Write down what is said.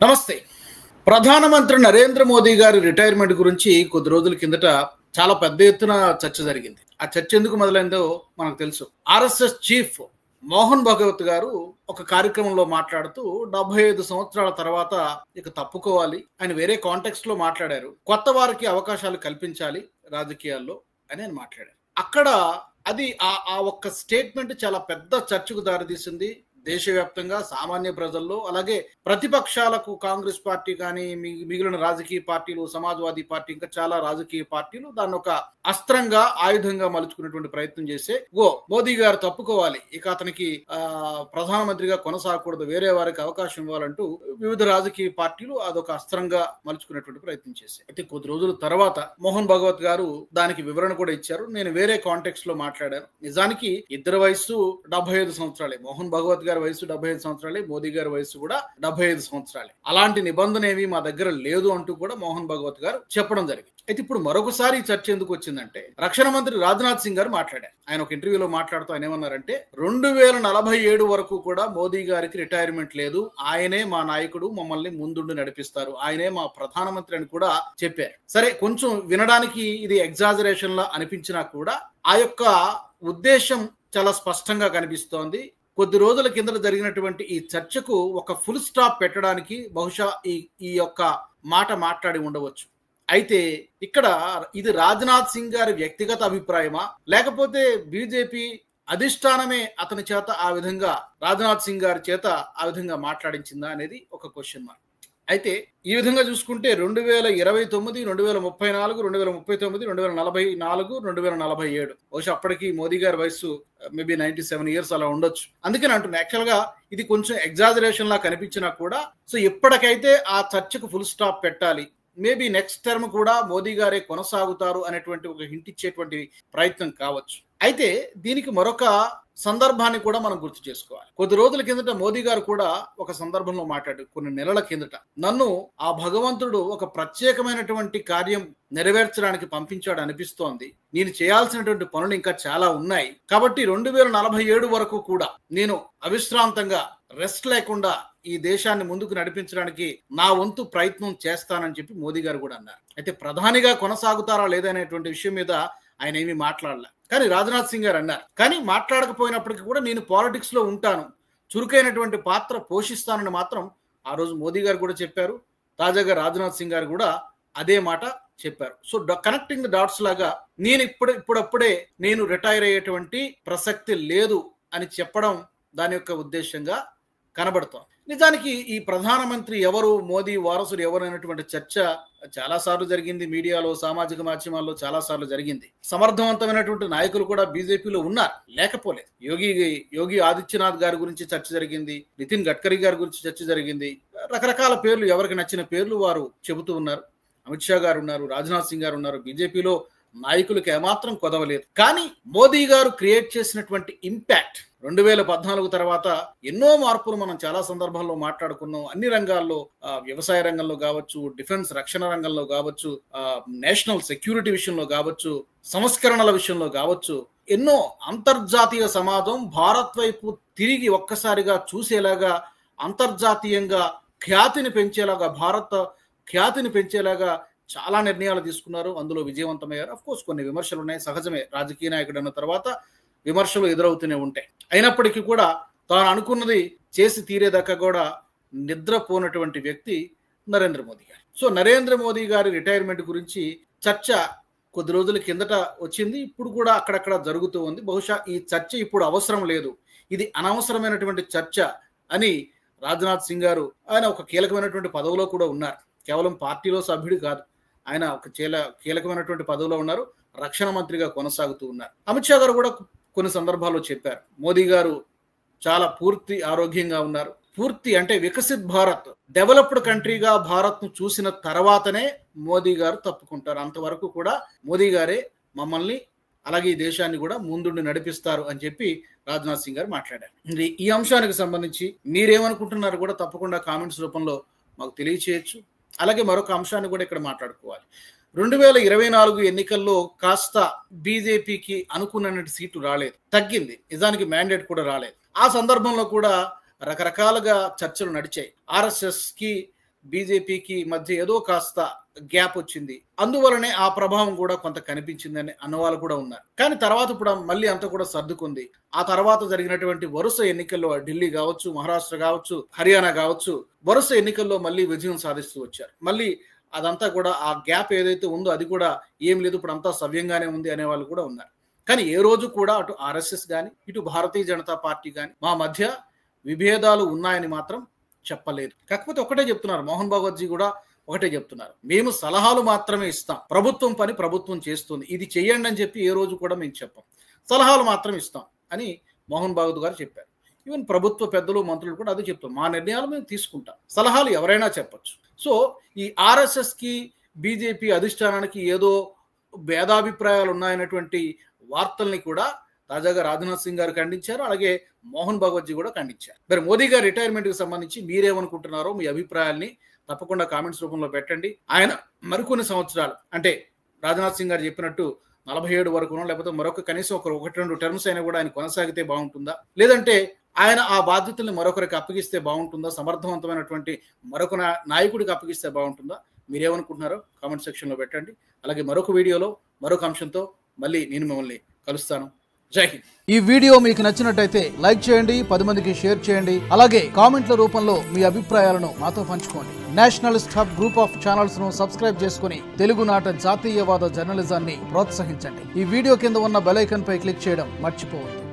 నమస్తే. ప్రధానమంత్రి నరేంద్ర మోదీ గారి రిటైర్మెంట్ గురించి కొద్ది రోజుల కిందట చాలా పెద్ద ఎత్తున చర్చ జరిగింది. ఆ చర్చ ఎందుకు మొదలైందో మనకు తెలుసు. ఆర్ఎస్ఎస్ చీఫ్ మోహన్ భగవత్ గారు ఒక కార్యక్రమంలో మాట్లాడుతూ 75 సంవత్సరాల తర్వాత ఇక తప్పుకోవాలి అని వేరే కాంటెక్స్ట్ లో మాట్లాడారు. కొత్త వారికి అవకాశాలు కల్పించాలి రాజకీయాల్లో అని ఆయన మాట్లాడారు. అక్కడ అది ఆ ఒక్క స్టేట్మెంట్ చాలా పెద్ద చర్చకు దారితీసింది. దేశవ్యాప్తంగా సామాన్య ప్రజల్లో, అలాగే ప్రతిపక్షాలకు, కాంగ్రెస్ పార్టీ కానీ మిగిలిన రాజకీయ పార్టీలు, సమాజ్వాదీ పార్టీ, ఇంకా చాలా రాజకీయ పార్టీలు దాన్ని ఒక అస్త్రంగా, ఆయుధంగా మలుచుకునేటువంటి ప్రయత్నం చేసే మోదీ గారు తప్పుకోవాలి, ఇక అతనికి ప్రధానమంత్రిగా కొనసాగకూడదు, వేరే వారికి అవకాశం ఇవ్వాలంటూ వివిధ రాజకీయ పార్టీలు అదొక అస్త్రంగా మలుచుకునేటువంటి ప్రయత్నం చేశాయి. అయితే కొద్ది రోజుల తర్వాత మోహన్ భగవత్ గారు దానికి వివరణ కూడా ఇచ్చారు. నేను వేరే కాంటెక్స్ట్ లో మాట్లాడాను. నిజానికి ఇద్దరు వయసు 75 సంవత్సరాలే. మోహన్ భగవత్ గారి వయసు 75 సంవత్సరాలే, మోదీ గారి వయసు కూడా 75 సంవత్సరాలే. అలాంటి నిబంధన ఏవి మా దగ్గర లేదు అంటూ కూడా మోహన్ భగవత్ గారు చెప్పడం జరిగింది. అయితే ఇప్పుడు మరొకసారి ఈ చర్చ ఎందుకు వచ్చిందంటే, రక్షణ మంత్రి రాజ్నాథ్ సింగ్ గారు మాట్లాడారు. ఆయన ఒక ఇంటర్వ్యూలో మాట్లాడుతూ ఆయన ఏమన్నారంటే, 2047 వరకు కూడా మోదీ గారికి రిటైర్మెంట్ లేదు, ఆయనే మా నాయకుడు, మమ్మల్ని ముందుండి నడిపిస్తారు, ఆయనే మా ప్రధానమంత్రి అని కూడా చెప్పారు. సరే, కొంచెం వినడానికి ఇది ఎగ్జాజరేషన్ లా అనిపించినా కూడా ఆ యొక్క ఉద్దేశం చాలా స్పష్టంగా కనిపిస్తోంది. కొద్ది రోజుల కింద జరిగినటువంటి ఈ చర్చకు ఒక ఫుల్ స్టాప్ పెట్టడానికి బహుశా ఈ యొక్క మాట మాట్లాడి ఉండవచ్చు. అయితే ఇక్కడ ఇది రాజ్నాథ్ సింగ్ గారి వ్యక్తిగత అభిప్రాయమా, లేకపోతే బీజేపీ అధిష్టానమే అతని చేత ఆ విధంగా, రాజ్నాథ్ సింగ్ గారి చేత ఆ విధంగా మాట్లాడించిందా అనేది ఒక క్వశ్చన్ మార్క్. అయితే ఈ విధంగా చూసుకుంటే 2029, 2034, 2039, 2044, 2047 బహుశా అప్పటికి మోదీ గారి వయసు మేబీ 97 ఇయర్స్ అలా ఉండొచ్చు. అందుకని అంటున్నా, యాక్చువల్ గా ఇది కొంచెం ఎగ్జాజరేషన్ లా కనిపించినా కూడా సో ఎప్పటికైతే ఆ చర్చకు ఫుల్ స్టాప్ పెట్టాలి, మేబీ నెక్స్ట్ టర్మ్ కూడా మోదీ గారే కొనసాగుతారు అనేటువంటి ఒక హింట్ ఇచ్చేటువంటి ప్రయత్నం కావచ్చు. అయితే దీనికి మరొక సందర్భాన్ని కూడా మనం గుర్తు చేసుకోవాలి. కొద్ది రోజుల కిందట మోదీ గారు కూడా ఒక సందర్భంలో మాట్లాడారు, కొన్ని నెలల కిందట, నన్ను ఆ భగవంతుడు ఒక ప్రత్యేకమైనటువంటి కార్యం నెరవేర్చడానికి పంపించాడు అనిపిస్తోంది, నేను చేయాల్సినటువంటి పనులు ఇంకా చాలా ఉన్నాయి, కాబట్టి 2047 వరకు కూడా నేను అవిశ్రాంతంగా, రెస్ట్ లేకుండా ఈ దేశాన్ని ముందుకు నడిపించడానికి నా వంతు ప్రయత్నం చేస్తానని చెప్పి మోదీ గారు కూడా అన్నారు. అయితే ప్రధానిగా కొనసాగుతారా లేదనేటువంటి విషయం మీద ఆయన ఏమీ మాట్లాడలే. కానీ రాజ్నాథ్ సింగ్ గారు అన్నారు, కానీ మాట్లాడకపోయినప్పటికీ కూడా నేను పాలిటిక్స్ లో ఉంటాను, చురుకైనటువంటి పాత్ర పోషిస్తానని మాత్రం ఆ రోజు మోదీ గారు కూడా చెప్పారు. తాజాగా రాజ్నాథ్ సింగ్ గారు కూడా అదే మాట చెప్పారు. సో కనెక్టింగ్ ద డాట్స్ లాగా నేను ఇప్పుడప్పుడే నేను రిటైర్ అయ్యేటువంటి ప్రసక్తి లేదు అని చెప్పడం దాని యొక్క ఉద్దేశంగా కనబడుతోంది. నిజానికి ఈ ప్రధానమంత్రి ఎవరు, మోదీ వారసుడు ఎవరు అనేటువంటి చర్చ చాలా సార్లు జరిగింది. మీడియాలో, సామాజిక మాధ్యమాల్లో చాలా సార్లు జరిగింది. సమర్థవంతమైనటువంటి నాయకులు కూడా బీజేపీలో ఉన్నారు, లేకపోలేదు. యోగి ఆదిత్యనాథ్ గారి గురించి చర్చ జరిగింది, నితిన్ గడ్కరీ గారి గురించి చర్చ జరిగింది. రకరకాల పేర్లు, ఎవరికి నచ్చిన పేర్లు వారు చెబుతూ ఉన్నారు. అమిత్ షా గారు ఉన్నారు, రాజ్నాథ్ సింగ్ గారు ఉన్నారు. బీజేపీలో నాయకులకు ఏమాత్రం కొదవలేదు. కానీ మోదీ గారు క్రియేట్ చేసినటువంటి ఇంపాక్ట్ 2014 తర్వాత ఎన్నో మార్పులు మనం చాలా సందర్భాల్లో మాట్లాడుకున్నాం. అన్ని రంగాల్లో, వ్యవసాయ రంగంలో కావచ్చు, డిఫెన్స్ రక్షణ రంగంలో కావచ్చు, నేషనల్ సెక్యూరిటీ విషయంలో కావచ్చు, సంస్కరణల విషయంలో కావచ్చు, ఎన్నో అంతర్జాతీయ సమాజం భారత్ వైపు తిరిగి ఒక్కసారిగా చూసేలాగా, అంతర్జాతీయంగా ఖ్యాతిని పెంచేలాగా, భారత ఖ్యాతిని పెంచేలాగా చాలా నిర్ణయాలు తీసుకున్నారు. అందులో విజయవంతమయ్యారు. అఫ్ కోర్స్ కొన్ని విమర్శలు ఉన్నాయి, సహజమే. రాజకీయ నాయకుడు అన్న తర్వాత విమర్శలు ఎదురవుతూనే ఉంటాయి. అయినప్పటికీ కూడా తాను అనుకున్నది చేసి తీరేదాకా కూడా నిద్రపోనటువంటి వ్యక్తి నరేంద్ర మోదీ గారు. సో నరేంద్ర మోదీ గారి రిటైర్మెంట్ గురించి చర్చ కొద్ది రోజుల కిందట వచ్చింది, ఇప్పుడు కూడా అక్కడక్కడ jరుగుతూ ఉంది. బహుశా ఈ చర్చ ఇప్పుడు అవసరం లేదు, ఇది అనవసరమైనటువంటి చర్చ అని రాజ్నాథ్ సింగ్ గారు, ఆయన ఒక కీలకమైనటువంటి పదవిలో కూడా ఉన్నారు, కేవలం పార్టీలో సభ్యుడు కాదు, ఆయన ఒక కీలకమైనటువంటి పదవిలో ఉన్నారు, రక్షణ మంత్రిగా కొనసాగుతూ ఉన్నారు. అమిత్ షా గారు కూడా కొన్ని సందర్భాల్లో చెప్పారు, మోదీ గారు చాలా పూర్తి ఆరోగ్యంగా ఉన్నారు, పూర్తి అంటే వికసిత్ భారత్, డెవలప్డ్ కంట్రీగా భారత్ ను చూసిన తర్వాతనే మోదీ గారు తప్పుకుంటారు, అంతవరకు కూడా మోదీ గారే మమ్మల్ని, అలాగే ఈ దేశాన్ని కూడా ముందుండి నడిపిస్తారు అని చెప్పి రాజ్నాథ్ సింగ్ గారు మాట్లాడారు. ఈ అంశానికి సంబంధించి మీరేమనుకుంటున్నారు కూడా తప్పకుండా కామెంట్స్ రూపంలో మాకు తెలియచేయచ్చు. అలాగే మరొక అంశాన్ని కూడా ఇక్కడ మాట్లాడుకోవాలి. 2024 ఎన్నికల్లో కాస్త బీజేపీకి అనుకున్నటువంటి సీటు రాలేదు, తగ్గింది. నిజానికి మ్యాండేట్ కూడా రాలేదు. ఆ సందర్భంలో కూడా రకరకాలుగా చర్చలు నడిచాయి. ఆర్ఎస్ఎస్ కి బీజేపీకి మధ్య ఏదో కాస్త గ్యాప్ వచ్చింది, అందువలనే ఆ ప్రభావం కూడా కొంత కనిపించిందని అన్నవాళ్ళు కూడా ఉన్నారు. కానీ తర్వాత ఇప్పుడు మళ్ళీ అంతా కూడా సర్దుకుంది. ఆ తర్వాత జరిగినటువంటి వరుస ఎన్నికల్లో ఢిల్లీ కావచ్చు, మహారాష్ట్ర కావచ్చు, హర్యానా కావచ్చు, వరుస ఎన్నికల్లో మళ్ళీ విజయం సాధిస్తూ వచ్చారు. మళ్ళీ అదంతా కూడా ఆ గ్యాప్ ఏదైతే ఉందో అది కూడా ఏం లేదు, ఇప్పుడు అంతా సవ్యంగానే ఉంది అనే వాళ్ళు కూడా ఉన్నారు. కానీ ఏ రోజు కూడా అటు ఆర్ఎస్ఎస్ కానీ ఇటు భారతీయ జనతా పార్టీ కానీ మా మధ్య విభేదాలు ఉన్నాయని మాత్రం చెప్పలేదు. కాకపోతే ఒకటే చెప్తున్నారు, మోహన్ భగవత్ జీ కూడా ఒకటే చెప్తున్నారు, మేము సలహాలు మాత్రమే ఇస్తాం, ప్రభుత్వం పని ప్రభుత్వం చేస్తుంది, ఇది చెయ్యండి అని చెప్పి ఏ రోజు కూడా మేము చెప్పం, సలహాలు మాత్రం ఇస్తాం అని మోహన్ భగవత్ గారు చెప్పారు. ఈవెన్ ప్రభుత్వ పెద్దలు మంత్రులు కూడా అదే చెప్తాం, మా నిర్ణయాలు మేము తీసుకుంటాం, సలహాలు ఎవరైనా చెప్పచ్చు. సో ఈ ఆర్ఎస్ఎస్కి బీజేపీ అధిష్టానానికి ఏదో భేదాభిప్రాయాలు ఉన్నాయనేటువంటి వార్తల్ని కూడా తాజాగా రాజ్నాథ్ సింగ్ గారు ఖండించారు, అలాగే మోహన్ భగవత్ జీ కూడా ఖండించారు. మరి మోదీ గారి రిటైర్మెంట్కి సంబంధించి మీరేమనుకుంటున్నారో మీ అభిప్రాయాల్ని తప్పకుండా కామెంట్స్ రూపంలో పెట్టండి. ఆయన మరికొన్ని సంవత్సరాలు అంటే రాజ్నాథ్ సింగ్ గారు చెప్పినట్టు 47 వరకునో లేకపోతే మరొక కనీసం ఒక 1-2 టర్మ్స్ అయినా కూడా ఆయన కొనసాగితే బాగుంటుందా, లేదంటే ఆయన ఆ బాధ్యతల్ని మరొకరికి అప్పగిస్తే బాగుంటుందా, సమర్థవంతమైనటువంటి మరొక నాయకుడికి అప్పగిస్తే బాగుంటుందా, మీరేమనుకుంటున్నారో కామెంట్ సెక్షన్లో పెట్టండి. అలాగే మరొక వీడియోలో మరొక అంశంతో మళ్ళీ నేను మిమ్మల్ని కలుస్తాను. జై హింద్. ఈ వీడియో మీకు నచ్చినట్టయితే లైక్ చేయండి, 10 మందికి షేర్ చేయండి. అలాగే కామెంట్ల రూపంలో మీ అభిప్రాయాలను మాతో పంచుకోండి. Nationalist hub group of channels ను సబ్స్క్రైబ్ చేసుకుని తెలుగునాట జాతీయవాద జర్నలిజాన్ని ప్రోత్సహించండి. ఈ వీడియో కింద ఉన్న బెల్ ఐకాన్ పై క్లిక్ చేయడం మర్చిపోవద్దు.